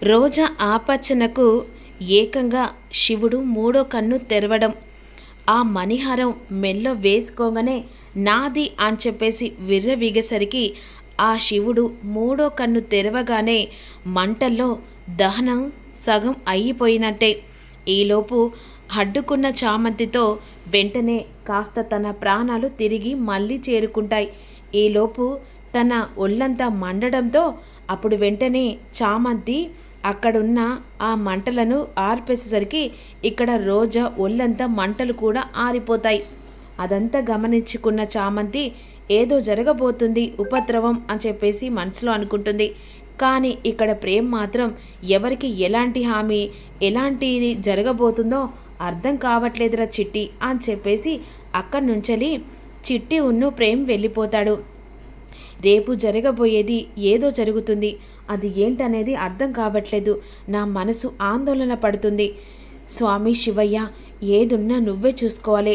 రోజా ఆపచ్చనకు ఏకంగా శివుడు మూడో కన్ను తెరవడం, ఆ మణిహారం మెల్లో వేసుకోగానే నాది అని చెప్పేసి విర్రవీగేసరికి ఆ శివుడు మూడో కన్ను తెరవగానే మంటల్లో దహనం సగం అయిపోయినట్టే. ఈలోపు అడ్డుకున్న చామంతితో వెంటనే కాస్త తన ప్రాణాలు తిరిగి మళ్ళీ చేరుకుంటాయి. ఈలోపు తన ఒళ్ళంతా మండడంతో అప్పుడు వెంటనే చామంతి అక్కడున్న ఆ మంటలను ఆర్పేసేసరికి ఇక్కడ రోజా ఒళ్ళంతా మంటలు కూడా ఆరిపోతాయి. అదంతా గమనించుకున్న చామంతి ఏదో జరగబోతుంది ఉపద్రవం అని చెప్పేసి మనసులో అనుకుంటుంది. కానీ ఇక్కడ ప్రేమ్ మాత్రం ఎవరికి ఎలాంటి హామీ, ఎలాంటిది జరగబోతుందో అర్థం కావట్లేదురా చిట్టి అని చెప్పేసి అక్కడి నుంచెలి చిట్టి ప్రేమ్ వెళ్ళిపోతాడు. రేపు జరగబోయేది ఏదో జరుగుతుంది, అది ఏంటనేది అర్థం కావట్లేదు, నా మనసు ఆందోళన పడుతుంది. స్వామి శివయ్య, ఏదున్నా నువ్వే చూసుకోవాలి,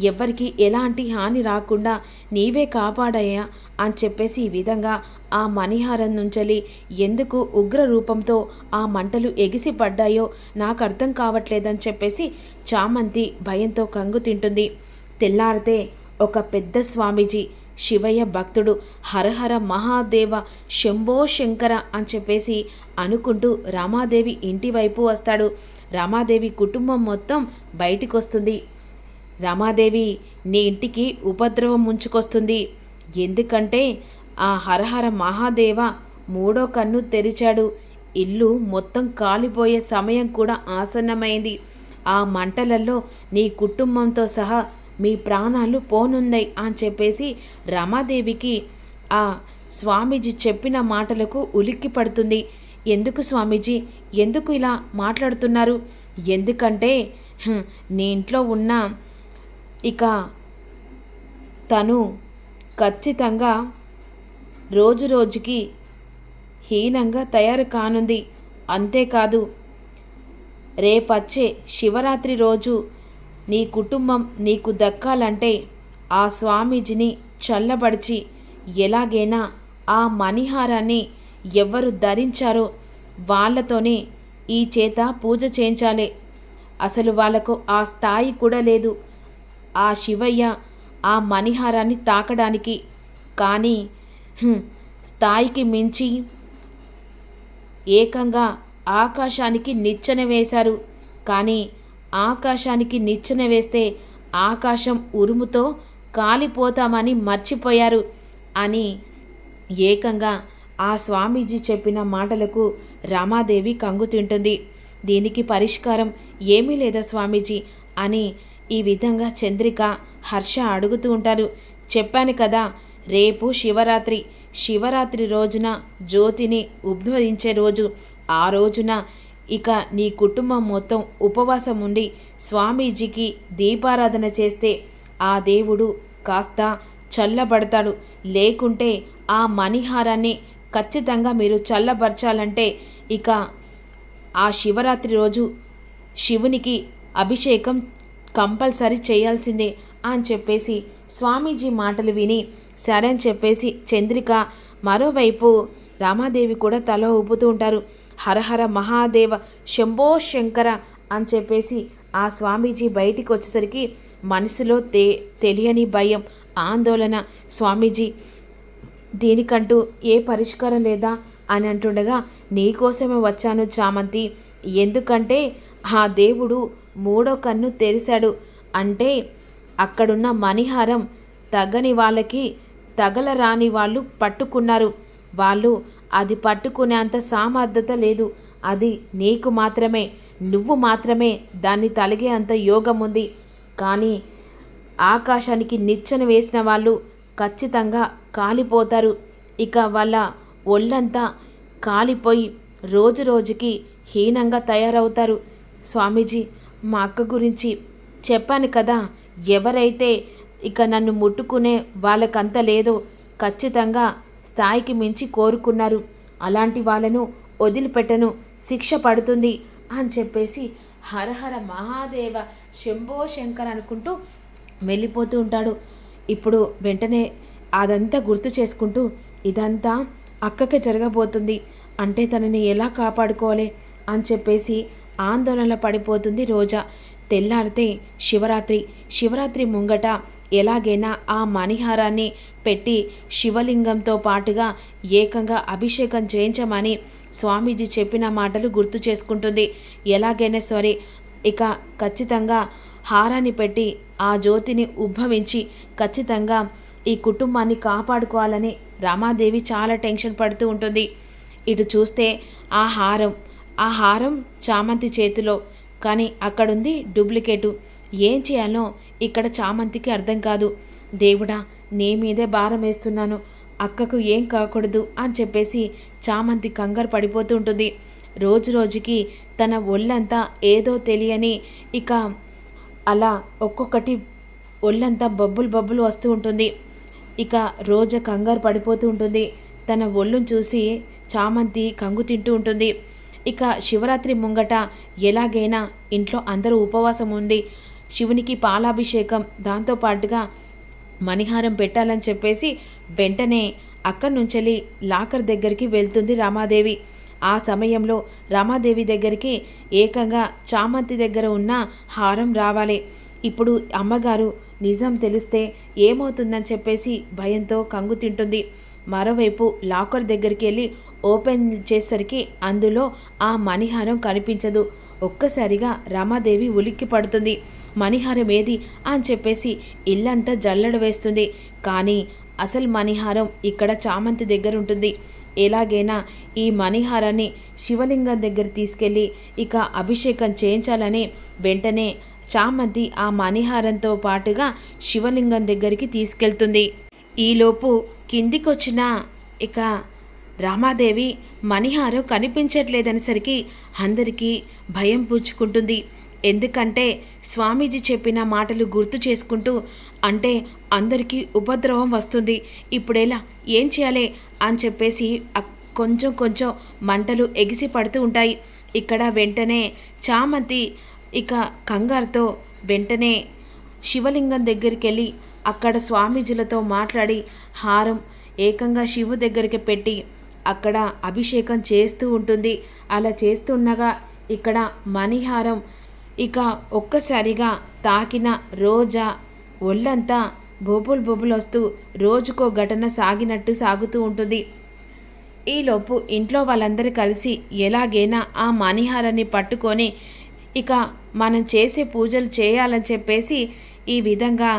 ఎవరికి ఎలాంటి హాని రాకుండా నీవే కాపాడయ్యా అని చెప్పేసి ఈ విధంగా ఆ మణిహారం నుంచెలి ఎందుకు ఉగ్ర రూపంతో ఆ మంటలు ఎగిసి పడ్డాయో నాకు అర్థం కావట్లేదని చెప్పేసి చామంతి భయంతో కంగు తింటుంది. తెల్లారితే ఒక పెద్ద స్వామీజీ, శివయ్య భక్తుడు, హరహర మహాదేవ శంభో శంకర అని చెప్పేసి అనుకుంటూ రామాదేవి ఇంటి వైపు వస్తాడు. రామాదేవి కుటుంబం మొత్తం బయటికి వస్తుంది. రామాదేవి, నీ ఇంటికి ఉపద్రవం ముంచుకొస్తుంది, ఎందుకంటే ఆ హరహర మహాదేవ మూడో కన్ను తెరిచాడు, ఇల్లు మొత్తం కాలిపోయే సమయం కూడా ఆసన్నమైంది, ఆ మంటలలో నీ కుటుంబంతో సహా మీ ప్రాణాలు పోనున్నాయి అని చెప్పేసి రమాదేవికి ఆ స్వామీజీ చెప్పిన మాటలకు ఉలిక్కి పడుతుంది. ఎందుకు స్వామీజీ, ఎందుకు ఇలా మాట్లాడుతున్నారు? ఎందుకంటే నీ ఇంట్లో ఉన్న ఇక తను ఖచ్చితంగా రోజు రోజుకి హీనంగా తయారు కానుంది. అంతేకాదు, రేపచ్చే శివరాత్రి రోజు నీ కుటుంబం నీకు దక్కాలంటే ఆ స్వామీజీని చల్లబడిచి ఎలాగైనా ఆ మణిహారాన్ని ఎవరు ధరించారో వాళ్ళతోనే ఈ చేత పూజ చేయించాలి. అసలు వాళ్ళకు ఆ స్థాయి కూడా లేదు ఆ శివయ్య ఆ మణిహారాన్ని తాకడానికి. కానీ స్థాయికి మించి ఏకంగా ఆకాశానికి నిచ్చెన వేశారు. కానీ ఆకాశానికి నిచ్చెన వేస్తే ఆకాశం ఉరుముతో కాలిపోతామని మర్చిపోయారు అని ఏకంగా ఆ స్వామీజీ చెప్పిన మాటలకు రామాదేవి కంగు తింటుంది. దీనికి పరిష్కారం ఏమీ లేదా స్వామీజీ అని ఈ విధంగా చంద్రిక, హర్ష అడుగుతూ ఉంటారు. చెప్పాను కదా, రేపు శివరాత్రి రోజున జ్యోతిని ఉద్భవించే రోజు. ఆ రోజున ఇక నీ కుటుంబం మొత్తం ఉపవాసం ఉండి స్వామీజీకి దీపారాధన చేస్తే ఆ దేవుడు కాస్త చల్లబడతాడు. లేకుంటే ఆ మణిహారాన్ని ఖచ్చితంగా మీరు చల్లబరచాలంటే ఇక ఆ శివరాత్రి రోజు శివునికి అభిషేకం కంపల్సరీ చేయాల్సిందే అని చెప్పేసి స్వామీజీ మాటలు విని సరే అని చెప్పేసి చంద్రిక, మరోవైపు రామాదేవి కూడా తల ఊపుతూ ఉంటారు. హరహర మహాదేవ శంభో శంకర అని చెప్పేసి ఆ స్వామీజీ బయటికి వచ్చేసరికి మనసులో తెలియని భయం, ఆందోళన. స్వామీజీ, దీనికంటూ ఏ పరిష్కారం లేదా అని అంటుండగా, నీకోసమే వచ్చాను చామంతి, ఎందుకంటే ఆ దేవుడు మూడో కన్ను తెరిశాడు అంటే అక్కడున్న మణిహారం తగని వాళ్ళకి తగలరాని వాళ్ళు పట్టుకున్నారు. వాళ్ళు అది పట్టుకునేంత సామర్థ్యత లేదు, అది నీకు మాత్రమే, నువ్వు మాత్రమే దాన్ని తలిగే అంత యోగం ఉంది. కానీ ఆకాశానికి నిచ్చెన వేసిన వాళ్ళు ఖచ్చితంగా కాలిపోతారు. ఇక వాళ్ళ ఒళ్ళంతా కాలిపోయి రోజు రోజుకి హీనంగా తయారవుతారు. స్వామీజీ, మా అక్క గురించి చెప్పాను కదా, ఎవరైతే ఇక నన్ను ముట్టుకునే వాళ్ళకంత లేదో ఖచ్చితంగా స్థాయికి మించి కోరుకున్నారు, అలాంటి వాళ్ళను వదిలిపెట్టను, శిక్ష పడుతుంది అని చెప్పేసి హరహర మహాదేవ శంభో శంకర్ అనుకుంటూ వెళ్ళిపోతూ ఉంటాడు. ఇప్పుడు వెంటనే అదంతా గుర్తు చేసుకుంటూ ఇదంతా అక్కకి జరగబోతుంది, అంటే తనని ఎలా కాపాడుకోవాలి అని చెప్పేసి ఆందోళన పడిపోతుంది రోజా. తెల్లారితే శివరాత్రి ముంగట ఎలాగైనా ఆ మణిహారాన్ని పెట్టి శివలింగంతో పాటుగా ఏకంగా అభిషేకం చేయించమని స్వామీజీ చెప్పిన మాటలు గుర్తు చేసుకుంటుంది. ఎలాగైనా సరే ఇక ఖచ్చితంగా హారాన్ని పెట్టి ఆ జ్యోతిని ఉద్భవించి ఖచ్చితంగా ఈ కుటుంబాన్ని కాపాడుకోవాలని రమాదేవి చాలా టెన్షన్ పడుతూ ఉంటుంది. ఇటు చూస్తే ఆ హారం చామంతి చేతిలో, కానీ అక్కడుంది డూప్లికేటు. ఏం చేయాలో ఇక్కడ చామంతికి అర్థం కాదు. దేవుడా, నీ మీదే భారం వేస్తున్నాను, అక్కకు ఏం కాకూడదు అని చెప్పేసి చామంతి కంగారు పడిపోతూ ఉంటుంది. రోజుకి తన ఒళ్ళంతా ఏదో తెలియని ఇక అలా ఒక్కొక్కటి ఒళ్ళంతా బబ్బులు వస్తూ ఉంటుంది. ఇక రోజు కంగారు పడిపోతూ ఉంటుంది. తన ఒళ్ళును చూసి చామంతి కంగు తింటూ ఉంటుంది. ఇక శివరాత్రి ముంగట ఎలాగైనా ఇంట్లో అందరూ ఉపవాసం ఉండి శివునికి పాలాభిషేకం దాంతోపాటుగా మణిహారం పెట్టాలని చెప్పేసి వెంటనే అక్కడి నుంచి లాకర్ దగ్గరికి వెళ్తుంది రమాదేవి. ఆ సమయంలో రమాదేవి దగ్గరికి ఏకంగా చామంతి దగ్గర ఉన్న హారం రావాలి. ఇప్పుడు అమ్మగారు నిజం తెలిస్తే ఏమవుతుందని చెప్పేసి భయంతో కంగు తింటుంది. మరోవైపు లాకర్ దగ్గరికి వెళ్ళి ఓపెన్ చేసరికి అందులో ఆ మణిహారం కనిపించదు. ఒక్కసారిగా రమాదేవి ఉలిక్కి పడుతుంది. మణిహారం ఏది అని చెప్పేసి ఇల్లంతా జల్లెడ వేస్తుంది. కానీ అసలు మణిహారం ఇక్కడ చామంతి దగ్గర ఉంటుంది. ఎలాగైనా ఈ మణిహారాన్ని శివలింగం దగ్గర తీసుకెళ్ళి ఇక అభిషేకం చేయించాలని వెంటనే చామంతి ఆ మణిహారంతో పాటుగా శివలింగం దగ్గరికి తీసుకెళ్తుంది. ఈలోపు కిందికొచ్చిన ఇక రామాదేవి మణిహారం కనిపించట్లేదనేసరికి అందరికీ భయం పూచుకుంటుంది. ఎందుకంటే స్వామీజీ చెప్పిన మాటలు గుర్తు చేసుకుంటూ, అంటే అందరికీ ఉపద్రవం వస్తుంది, ఇప్పుడెలా, ఏం చేయాలి అని చెప్పేసి కొంచెం మంటలు ఎగిసి పడుతూ ఉంటాయి. ఇక్కడ వెంటనే చామంతి ఇక కంగారుతో వెంటనే శివలింగం దగ్గరికి వెళ్ళి అక్కడ స్వామీజీలతో మాట్లాడి హారం ఏకంగా శివు దగ్గరికి పెట్టి అక్కడ అభిషేకం చేస్తూ ఉంటుంది. అలా చేస్తుండగా ఇక్కడ మణిహారం ఇక ఒక్కసారిగా తాకిన రోజా ఒళ్ళంతా బొబ్బులు వస్తూ రోజుకో ఘటన సాగుతూ ఉంటుంది. ఈలోపు ఇంట్లో వాళ్ళందరూ కలిసి ఎలాగైనా ఆ మణిహారాన్ని పట్టుకొని ఇక మనం చేసే పూజలు చేయాలని చెప్పేసి ఈ విధంగా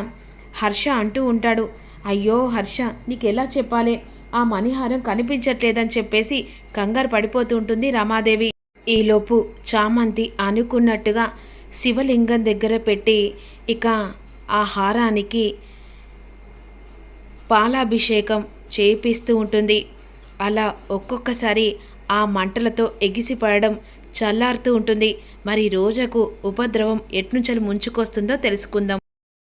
హర్ష అంటూ ఉంటాడు. అయ్యో హర్ష, నీకు ఎలా చెప్పాలి, ఆ మణిహారం కనిపించట్లేదని చెప్పేసి కంగారు పడిపోతూ ఉంటుంది రమాదేవి. ఈలోపు చామంతి అనుకున్నట్టుగా శివలింగం దగ్గర పెట్టి ఇక ఆ హారానికి పాలాభిషేకం చేపిస్తూ ఉంటుంది. అలా ఒక్కొక్కసారి ఆ మంటలతో ఎగిసిపడడం చల్లారుతూ ఉంటుంది. మరి రోజుకు ఉపద్రవం ఎట్నుంచి ముంచుకొస్తుందో తెలుసుకుందాం.